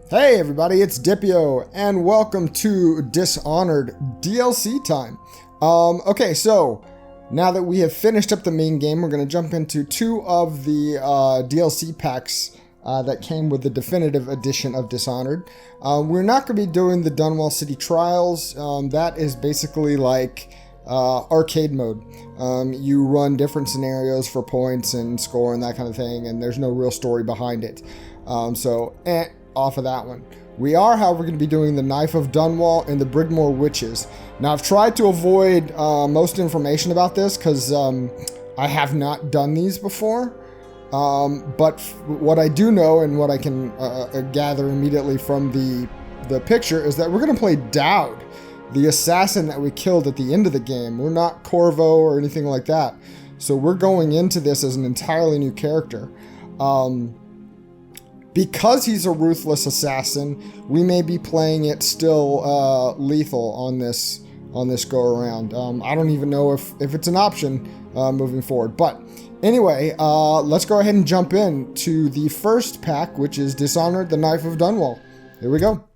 Hey everybody, it's Dipio, and welcome to Dishonored DLC time. Okay, so now that we have finished up the main game, we're going to jump into two of the DLC packs that came with the definitive edition of Dishonored. We're not going to be doing the Dunwall City Trials. That is basically like arcade mode. You run different scenarios for points and score and that kind of thing, and there's no real story behind it. Off of that one. We are, however, going to be doing the Knife of Dunwall and the Brigmore Witches. Now, I've tried to avoid most information about this because I have not done these before. But what I do know and what I can gather immediately from the picture is that we're going to play Dowd, the assassin that we killed at the end of the game. We're not Corvo or anything like that. So we're going into this as an entirely new character. Because he's a ruthless assassin, we may be playing it still lethal on this go around. I don't even know if it's an option moving forward. But anyway, let's go ahead and jump in to the first pack, which is Dishonored, the Knife of Dunwall. Here we go.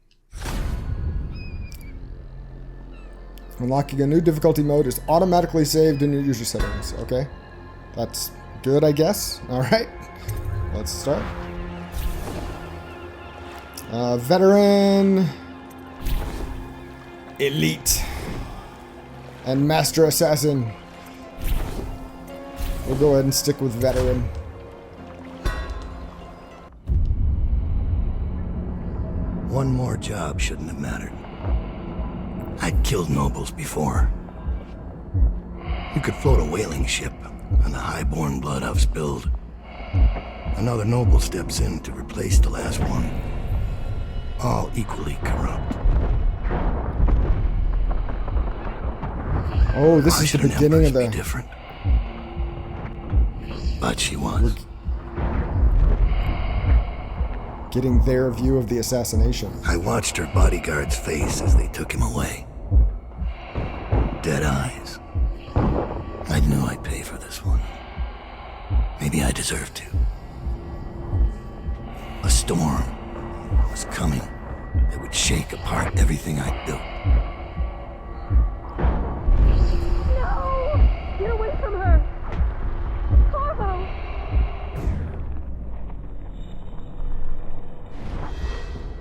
Unlocking a new difficulty mode is automatically saved in your user settings. Okay, that's good, I guess. All right, let's start. Veteran, Elite, and Master Assassin. We'll go ahead and stick with Veteran. One more job shouldn't have mattered. I'd killed nobles before. You could float a whaling ship, and the highborn blood I've spilled. Another noble steps in to replace the last one. All equally corrupt. Oh, this is the beginning of the... Be different? But she was. Getting their view of the assassination. I watched her bodyguard's face as they took him away. Dead eyes. I knew I'd pay for this one. Maybe I deserved to. A storm was coming that would shake apart everything I'd built. No! Get away from her! Corvo!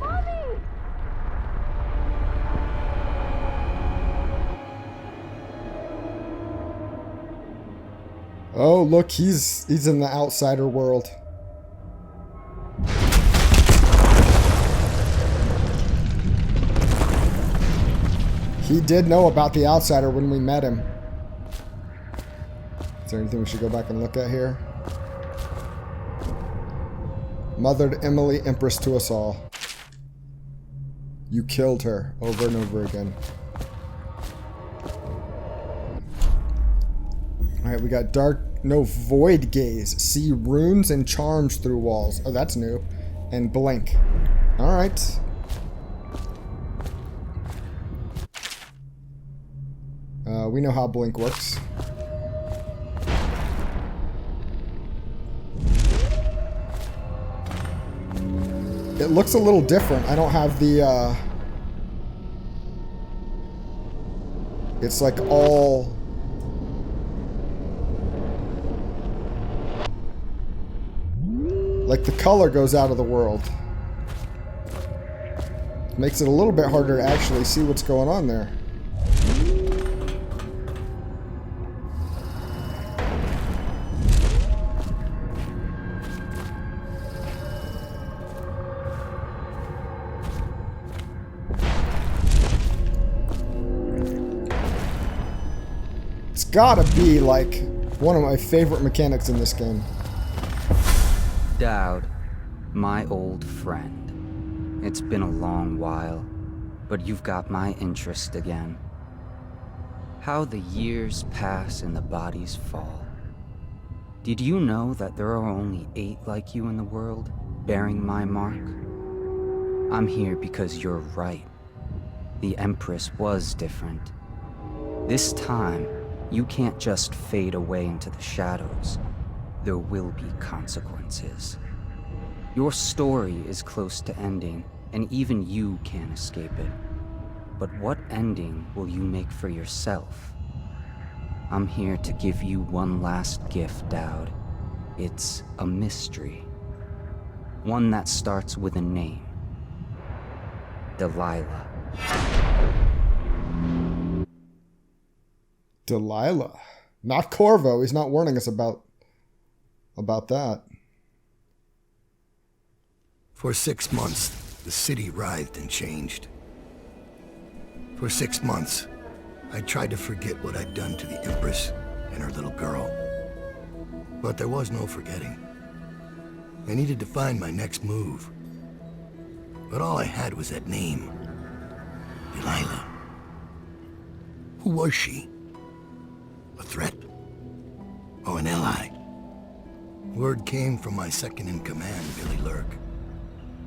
Mommy! Oh, look, he's in the outsider world. He did know about the outsider when we met him. Is there anything we should go back and look at here? Mothered Emily, Empress to us all. You killed her over and over again. Alright, we got void gaze. See runes and charms through walls. Oh, that's new. And blink. Alright. We know how blink works. It looks a little different. I don't have the, it's like all... Like the color goes out of the world. Makes it a little bit harder to actually see what's going on there. It's gotta be like one of my favorite mechanics in this game. Dowd, my old friend. It's been a long while, but you've got my interest again. How the years pass and the bodies fall. Did you know that there are only 8 like you in the world, bearing my mark? I'm here because you're right. The Empress was different. This time, you can't just fade away into the shadows. There will be consequences. Your story is close to ending, and even you can't escape it. But what ending will you make for yourself? I'm here to give you one last gift, Dowd. It's a mystery. One that starts with a name. Delilah. Delilah. Not Corvo. He's not warning us about that. For 6 months, the city writhed and changed. For 6 months, I tried to forget what I'd done to the Empress and her little girl. But there was no forgetting. I needed to find my next move. But all I had was that name. Delilah. Who was she? A threat? Or an ally? Word came from my second-in-command, Billy Lurk.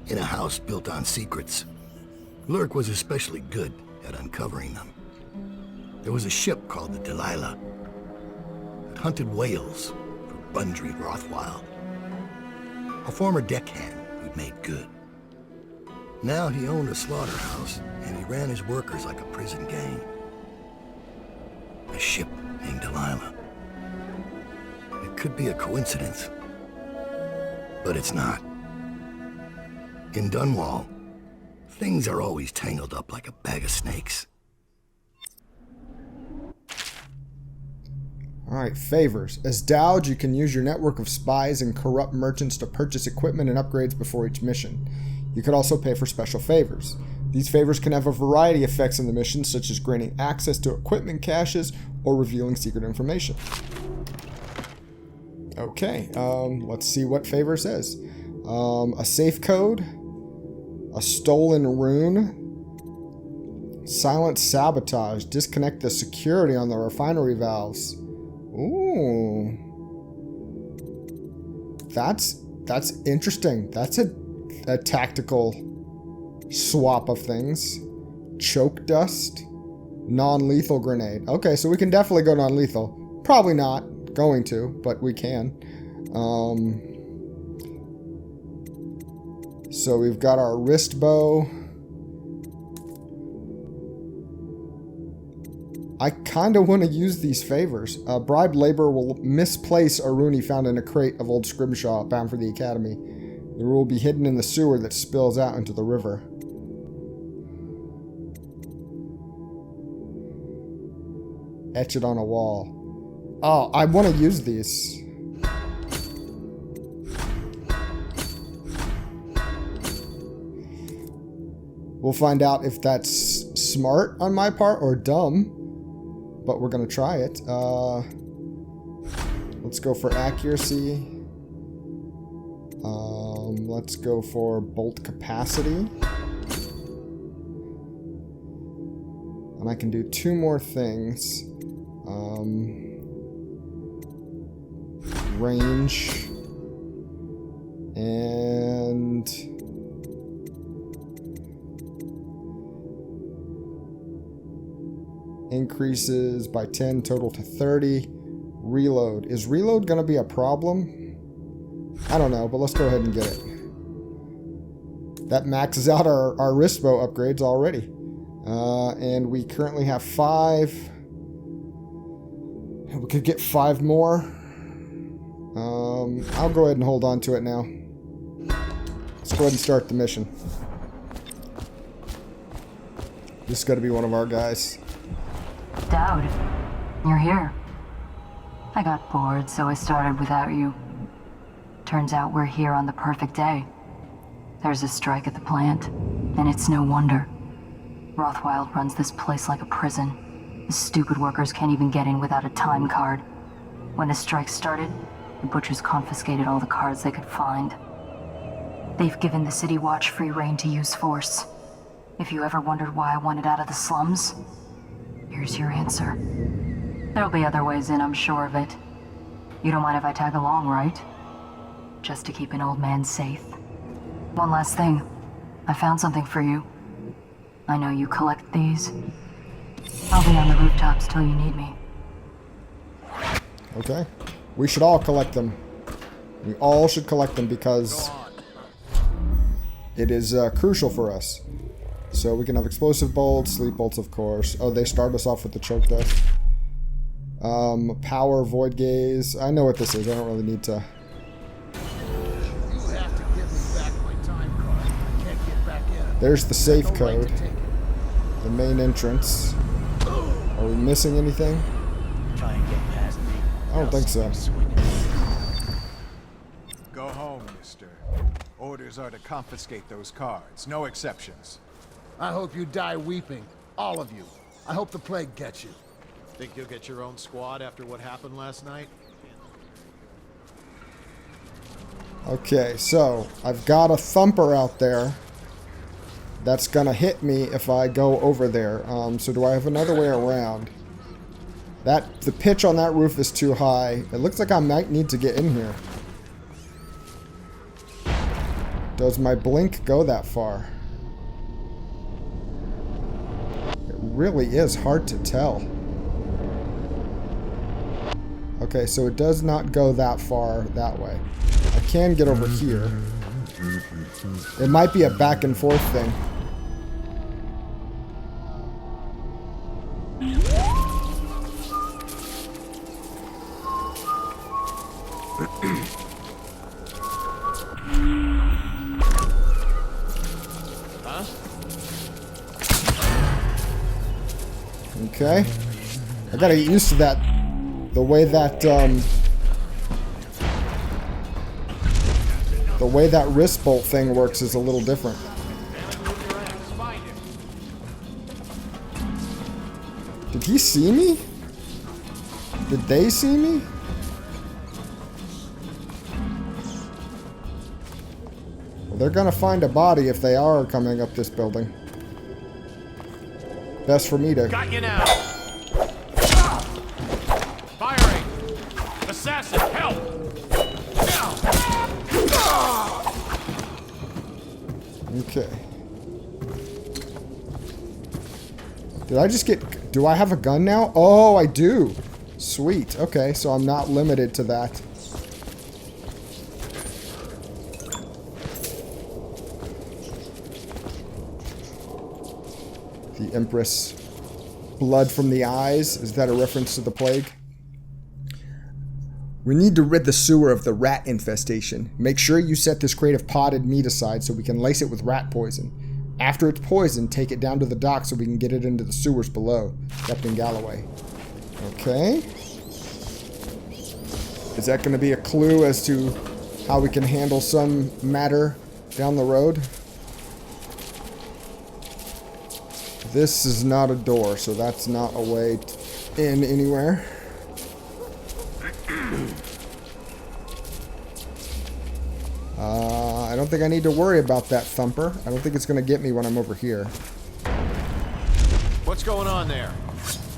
In a house built on secrets, Lurk was especially good at uncovering them. There was a ship called the Delilah. It hunted whales for Bundry Rothwild. A former deckhand who'd made good. Now he owned a slaughterhouse, and he ran his workers like a prison gang. A ship named Delilah. It could be a coincidence, but it's not. In Dunwall, things are always tangled up like a bag of snakes. Alright, favors. As Dowd, you can use your network of spies and corrupt merchants to purchase equipment and upgrades before each mission. You could also pay for special favors. These favors can have a variety of effects in the mission, such as granting access to equipment caches or revealing secret information. Okay, let's see what favor says. A safe code, a stolen rune, silent sabotage, disconnect the security on the refinery valves. Ooh, that's interesting. That's a tactical swap of things. Choke dust, non-lethal grenade. Okay, so we can definitely go non-lethal. Probably not going to, but we can. So we've got our wrist bow. I kind of want to use these favors. Bribed labor will misplace a rune he found in a crate of old Scrimshaw bound for the academy. The rune will be hidden in the sewer that spills out into the river. Etch it on a wall. Oh, I want to use these. We'll find out if that's smart on my part or dumb. But we're going to try it. Let's go for accuracy. Let's go for bolt capacity. And I can do 2 more things. Range. And... increases by 10, total to 30. Reload. Is reload going to be a problem? I don't know, but let's go ahead and get it. That maxes out our wrist bow upgrades already. And we currently have 5. We could get 5 more. I'll go ahead and hold on to it now. Let's go ahead and start the mission. This is going to be one of our guys. Dowd, you're here. I got bored, so I started without you. Turns out we're here on the perfect day. There's a strike at the plant, and it's no wonder. Rothwild runs this place like a prison. The stupid workers can't even get in without a time card. When the strike started, the butchers confiscated all the cards they could find. They've given the City Watch free rein to use force. If you ever wondered why I wanted out of the slums, here's your answer. There'll be other ways in, I'm sure of it. You don't mind if I tag along, right? Just to keep an old man safe. One last thing. I found something for you. I know you collect these. I'll be on the rooftops till you need me. Okay. We should all collect them. We all should collect them because it is crucial for us. So we can have explosive bolts, sleep bolts, of course. Oh, they start us off with the choke death. Power, void gaze. I know what this is. I don't really need to. You have to give me back my time card. I can't get back in. There's the safe No right code. to take it. The main entrance. Are we missing anything? Try and get past me. I don't think so. Go home, mister. Orders are to confiscate those cards. No exceptions. I hope you die weeping. All of you. I hope the plague gets you. Think you'll get your own squad after what happened last night? Okay, so I've got a thumper out there that's gonna hit me if I go over there. So do I have another way around? The pitch on that roof is too high. It looks like I might need to get in here. Does my blink go that far? It really is hard to tell. Okay, so it does not go that far that way. I can get over here. It might be a back and forth thing. Okay. I gotta get used to that. The way that, wrist bolt thing works is a little different. Did he see me? Did they see me? Well, they're gonna find a body if they are coming up this building. Best for me to... Got you now! Firing! Assassin, help! Okay. Did I just get... Do I have a gun now? Oh, I do. Sweet. Okay, so I'm not limited to that. The Empress. Blood from the eyes. Is that a reference to the plague? We need to rid the sewer of the rat infestation. Make sure you set this crate of potted meat aside so we can lace it with rat poison. After it's poisoned, take it down to the dock so we can get it into the sewers below. Captain Galloway. Okay. Is that going to be a clue as to how we can handle some matter down the road? This is not a door, so that's not a way in anywhere. I don't think I need to worry about that thumper. I don't think it's going to get me when I'm over here. What's going on there?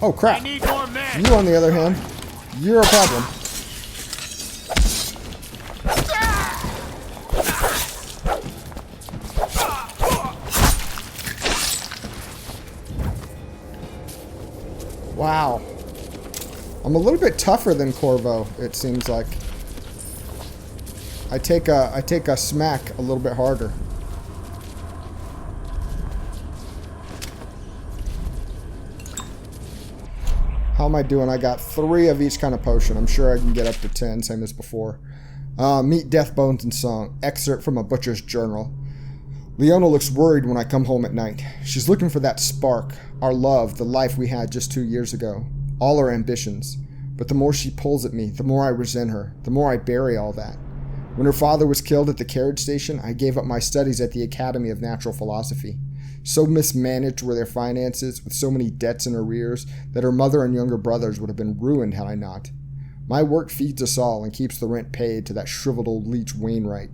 Oh, crap. I need more men! You, on the other hand, you're a problem. Wow. I'm a little bit tougher than Corvo, it seems like. I take a smack a little bit harder. How am I doing? I got 3 of each kind of potion. I'm sure I can get up to 10, same as before. Meat, death, bones, and song. Excerpt from a butcher's journal. Leona looks worried when I come home at night. She's looking for that spark, our love, the life we had just 2 years ago. All our ambitions. But the more she pulls at me, the more I resent her, the more I bury all that. When her father was killed at the carriage station, I gave up my studies at the Academy of Natural Philosophy. So mismanaged were their finances, with so many debts and arrears, that her mother and younger brothers would have been ruined had I not. My work feeds us all and keeps the rent paid to that shriveled old leech Wainwright.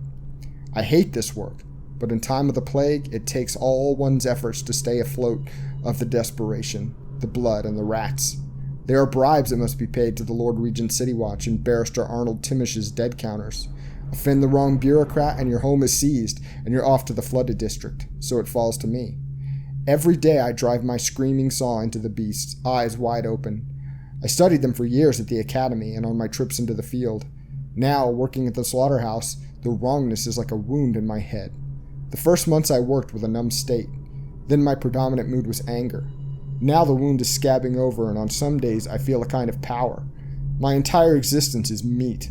I hate this work, but in time of the plague, it takes all one's efforts to stay afloat of the desperation, the blood, and the rats. There are bribes that must be paid to the Lord Regent City Watch and Barrister Arnold Timish's dead counters. Offend the wrong bureaucrat and your home is seized, and you're off to the flooded district, so it falls to me. Every day I drive my screaming saw into the beasts, eyes wide open. I studied them for years at the academy and on my trips into the field. Now, working at the slaughterhouse, the wrongness is like a wound in my head. The first months I worked with a numb state. Then my predominant mood was anger. Now the wound is scabbing over, and on some days I feel a kind of power. My entire existence is meat.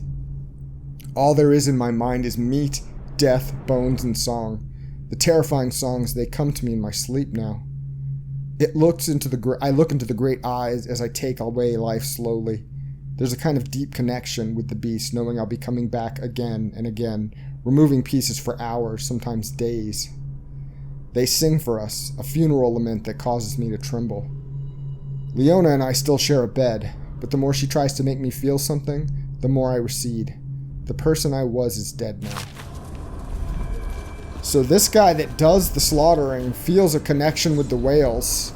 All there is in my mind is meat, death, bones, and song. The terrifying songs, they come to me in my sleep now. I look into the great eyes as I take away life slowly. There's a kind of deep connection with the beast, knowing I'll be coming back again and again, removing pieces for hours, sometimes days. They sing for us, a funeral lament that causes me to tremble. Leona and I still share a bed, but the more she tries to make me feel something, the more I recede. The person I was is dead now. So this guy that does the slaughtering feels a connection with the whales,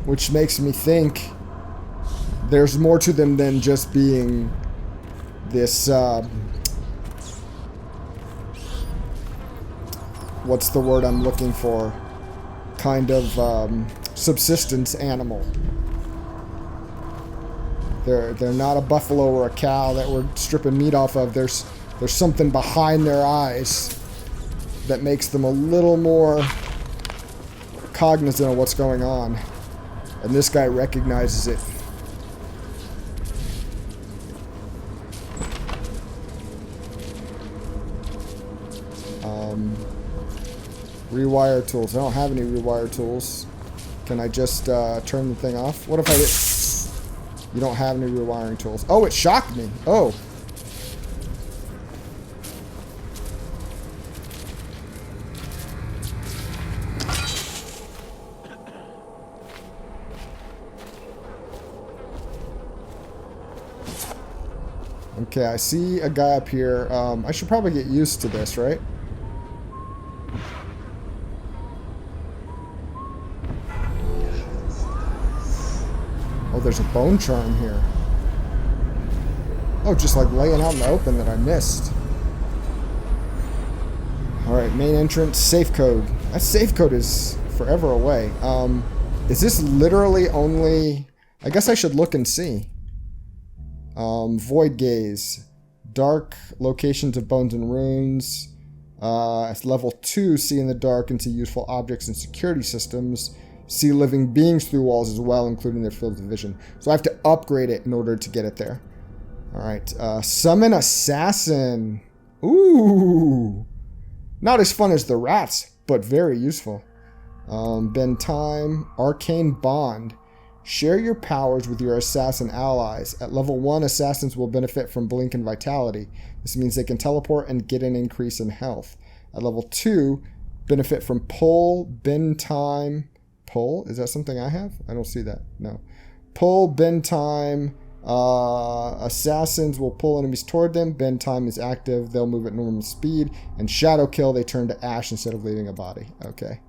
which makes me think there's more to them than just being this, what's the word I'm looking for? Kind of subsistence animal. They're not a buffalo or a cow that we're stripping meat off of. There's something behind their eyes that makes them a little more cognizant of what's going on. And this guy recognizes it. Rewire tools. I don't have any rewire tools. Can I just turn the thing off? What if I did? You don't have any rewiring tools. Oh, it shocked me. Oh. Okay, I see a guy up here. I should probably get used to this, right? Oh, there's a bone charm here. Oh, just like laying out in the open that I missed. Alright, main entrance, safe code. That safe code is forever away. Is this literally only... I guess I should look and see. Void gaze. Dark locations of bones and runes. Level 2, see in the dark and see useful objects and security systems. See living beings through walls as well, including their field of vision. So I have to upgrade it in order to get it there. Alright, summon assassin. Ooh! Not as fun as the rats, but very useful. Bend time, arcane bond. Share your powers with your assassin allies. At level 1, assassins will benefit from blink and vitality. This means they can teleport and get an increase in health. At level 2, benefit from pull, bend time. Pull? Is that something I have? I don't see that. No. Pull, bend time. Assassins will pull enemies toward them. Bend time is active. They'll move at normal speed. And shadow kill, they turn to ash instead of leaving a body. Okay.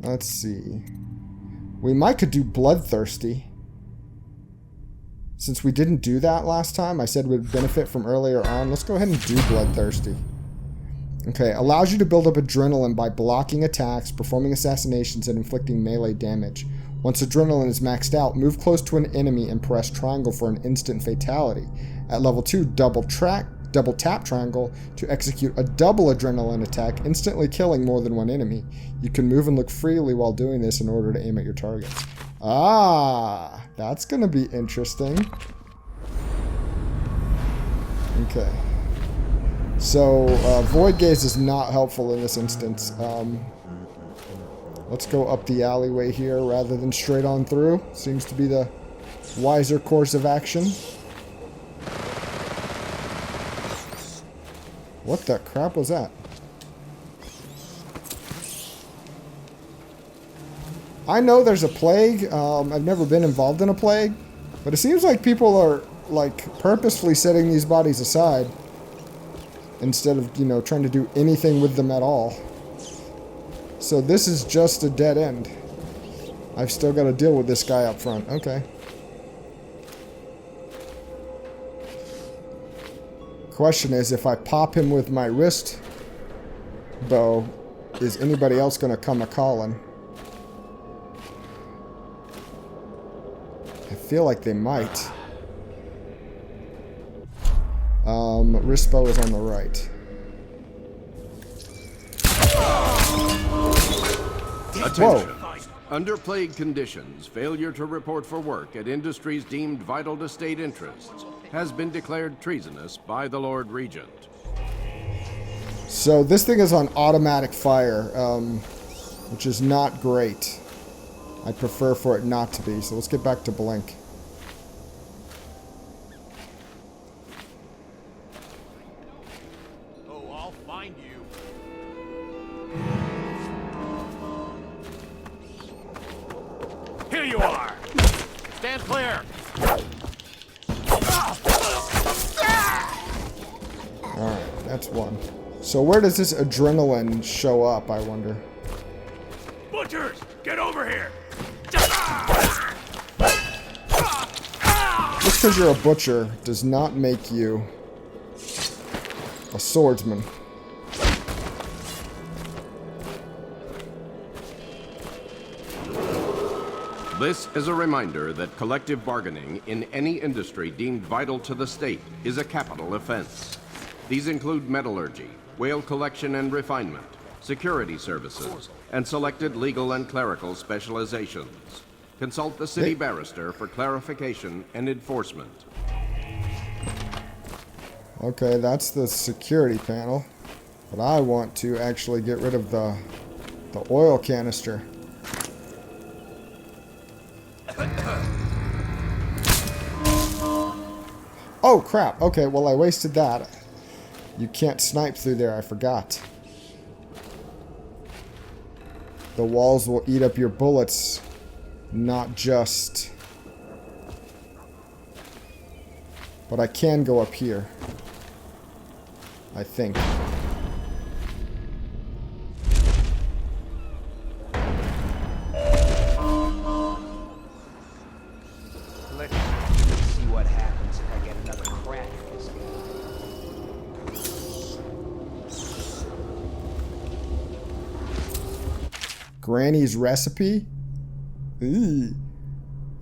Let's see. We could do bloodthirsty. Since we didn't do that last time, I said we'd benefit from earlier on. Let's go ahead and do bloodthirsty. Okay, allows you to build up adrenaline by blocking attacks, performing assassinations, and inflicting melee damage. Once adrenaline is maxed out, move close to an enemy and press triangle for an instant fatality. At level 2, double tap triangle to execute a double adrenaline attack, instantly killing more than one enemy. You can move and look freely while doing this in order to aim at your targets. Ah, that's gonna be interesting. Okay. So, Void Gaze is not helpful in this instance. Let's go up the alleyway here rather than straight on through. Seems to be the wiser course of action. What the crap was that? I know there's a plague. I've never been involved in a plague. But it seems like people are, like, purposefully setting these bodies aside. Instead of, you know, trying to do anything with them at all. So this is just a dead end. I've still got to deal with this guy up front. Okay. Question is, if I pop him with my wrist bow, is anybody else going to come a-calling? I feel like they might. Wrist bow is on the right. Attention. Under plague conditions, failure to report for work at industries deemed vital to state interests has been declared treasonous by the Lord Regent. So this thing is on automatic fire, which is not great. I prefer for it not to be. So let's get back to Blink. Oh, I'll find you. Here you are. Stand clear. Alright, that's one. So where does this adrenaline show up, I wonder? Butchers, get over here. Just because you're a butcher does not make you a swordsman. This is a reminder that collective bargaining in any industry deemed vital to the state is a capital offense. These include metallurgy, whale collection and refinement, security services, and selected legal and clerical specializations. Consult the city barrister for clarification and enforcement. Okay, that's the security panel. But I want to actually get rid of the oil canister. Oh, crap. Okay, well, I wasted that. You can't snipe through there, I forgot. The walls will eat up your bullets, not just... But I can go up here. I think. Let's see what happens if I get another crack at this game. Granny's recipe? Ooh.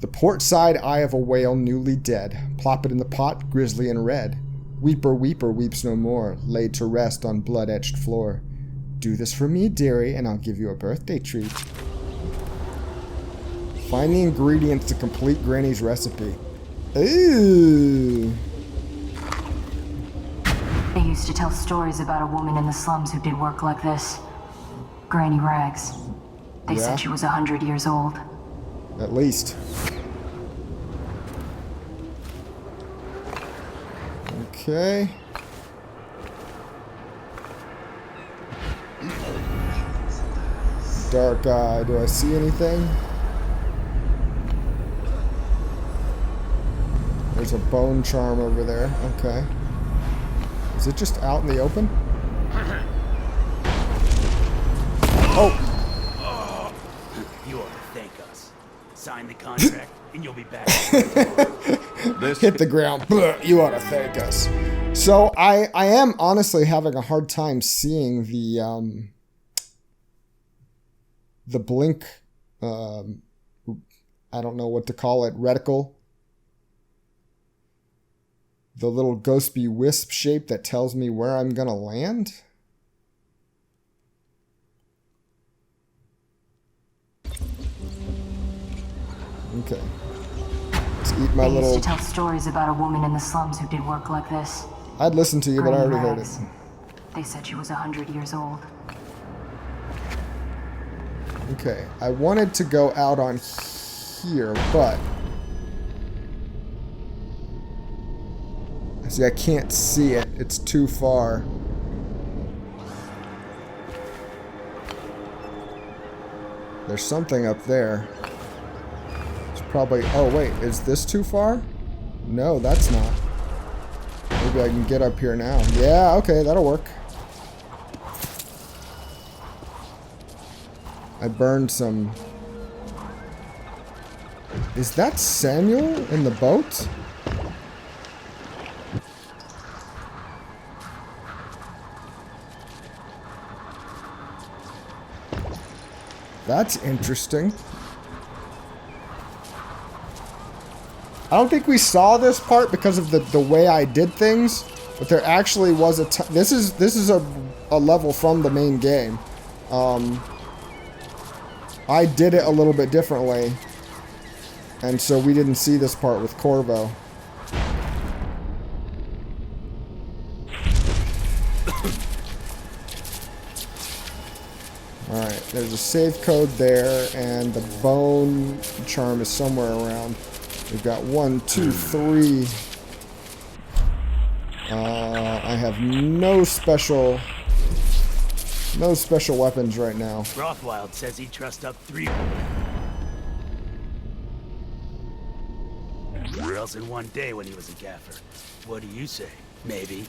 The port side eye of a whale newly dead. Plop it in the pot, grisly and red. Weeper, weeper, weeps no more, laid to rest on blood-etched floor. Do this for me, dearie, and I'll give you a birthday treat. Find the ingredients to complete Granny's recipe. Ooh. They used to tell stories about a woman in the slums who did work like this. Granny Rags. They said she was 100 years old. At least. Okay. Dark eye. Do I see anything? There's a bone charm over there. Okay. Is it just out in the open? Oh! You ought to thank us. Sign the contract, and you'll be back. Hit the ground. You ought to thank us. So I am honestly having a hard time seeing the blink. I don't know what to call it. Reticle. The little ghostby wisp shape that tells me where I'm gonna land. Okay. Let's eat my little... They used to tell stories about a woman in the slums who did work like this. I'd listen to you, but I already heard it. They said she was 100 years old. Okay. I wanted to go out on here, but... See, I can't see it. It's too far. There's something up there. It's probably... Oh, wait. Is this too far? No, that's not. Maybe I can get up here now. Yeah, okay. That'll work. I burned some... Is that Samuel in the boat? That's interesting. I don't think we saw this part because of the way I did things, but there actually was a this is a level from the main game. I did it a little bit differently. And so we didn't see this part with Corvo. Alright, there's a save code there, and the bone charm is somewhere around. We've got 1, 2, 3. I have no special weapons right now. Rothwild says he trusts up 3 girls in one day when he was a gaffer. What do you say? Maybe.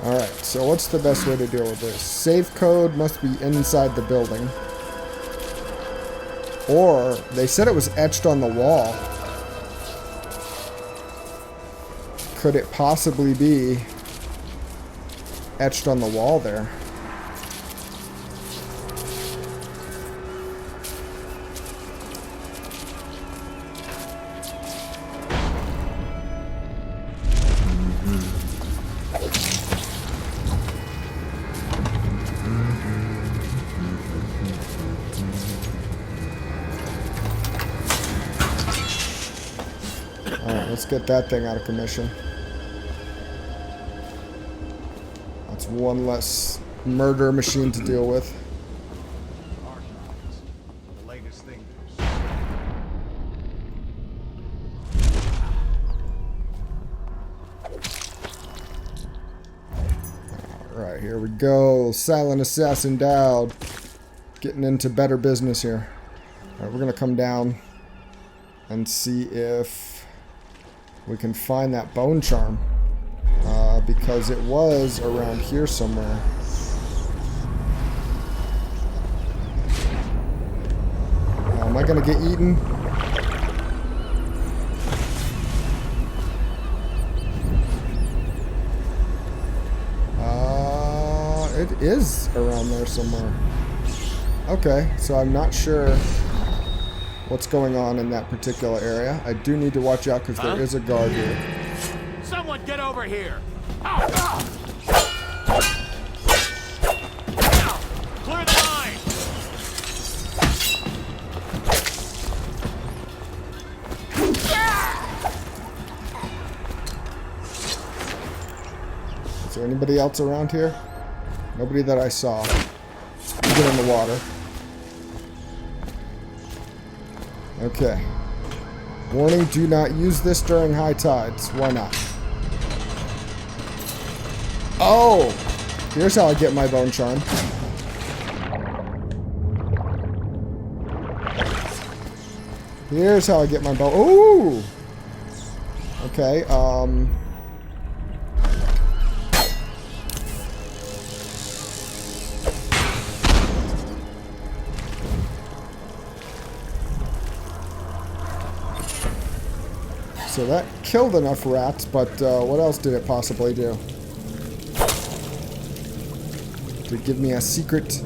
Alright, so what's the best way to deal with this? Save code must be inside the building. Or, they said it was etched on the wall. Could it possibly be etched on the wall there? Alright, let's get that thing out of commission. That's one less murder machine to deal with. The latest thing. Alright, here we go. Silent Assassin Dowd. Getting into better business here. Alright, we're going to come down and see if we can find that bone charm. Because it was around here somewhere. Am I going to get eaten? It is around there somewhere. Okay, so I'm not sure what's going on in that particular area. I do need to watch out because there is a guard here. Someone get over here! Clear the line! Is there anybody else around here? Nobody that I saw. Get in the water. Okay. Warning, do not use this during high tides. Why not? Oh! Here's how I get my bone charm. Here's how I get my bone. Ooh! Okay, so that killed enough rats, but what else did it possibly do? Did it give me a secret,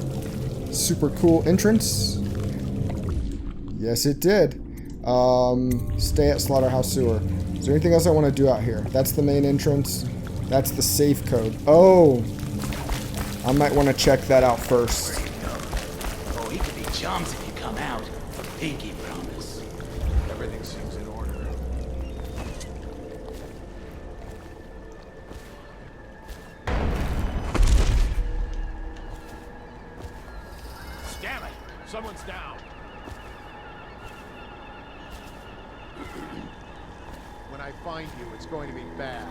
super cool entrance? Yes, it did. Stay at Slaughterhouse Sewer. Is there anything else I want to do out here? That's the main entrance. That's the safe code. Oh! I might want to check that out first. Oh, he could be chums if you come out. Pinky promise. Everything seems in order. Damn it! Someone's down. When I find you, it's going to be bad.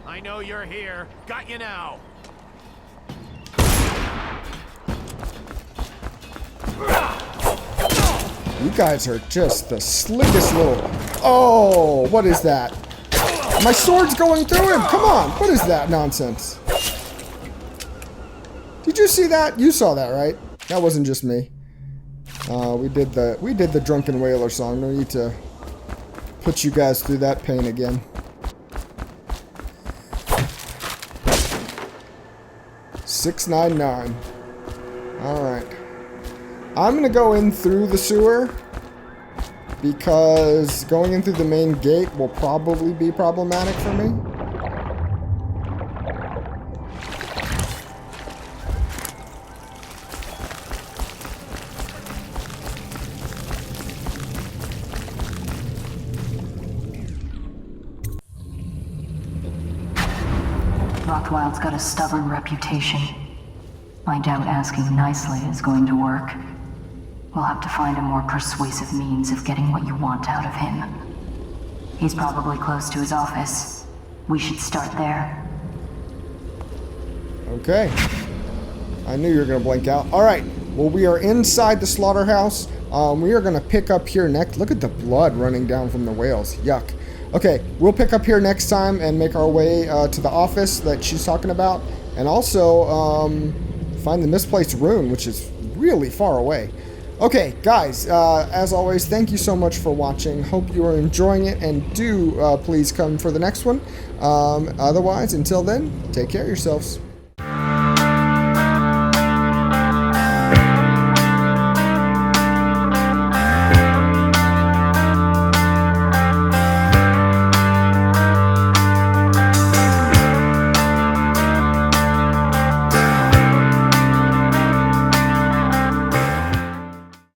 I know you're here. Got you now. You guys are just the slickest little... Oh, what is that? My sword's going through him! Come on! What is that nonsense? Did you see that? You saw that, right? That wasn't just me. We did the Drunken Whaler song. No need to put you guys through that pain again. $6.99. All right. I'm gonna go in through the sewer because going in through the main gate will probably be problematic for me. Rothwild's got a stubborn reputation. I doubt asking nicely is going to work. We'll have to find a more persuasive means of getting what you want out of him. He's probably close to his office. We should start there. Okay. I knew you were going to blink out. Alright, well we are inside the slaughterhouse. We are going to pick up here next. Look at the blood running down from the whales. Yuck. Okay, we'll pick up here next time and make our way to the office that she's talking about. And also find the misplaced rune, which is really far away. Okay, guys, as always, thank you so much for watching. Hope you are enjoying it, and do please come for the next one. Otherwise, until then, take care of yourselves.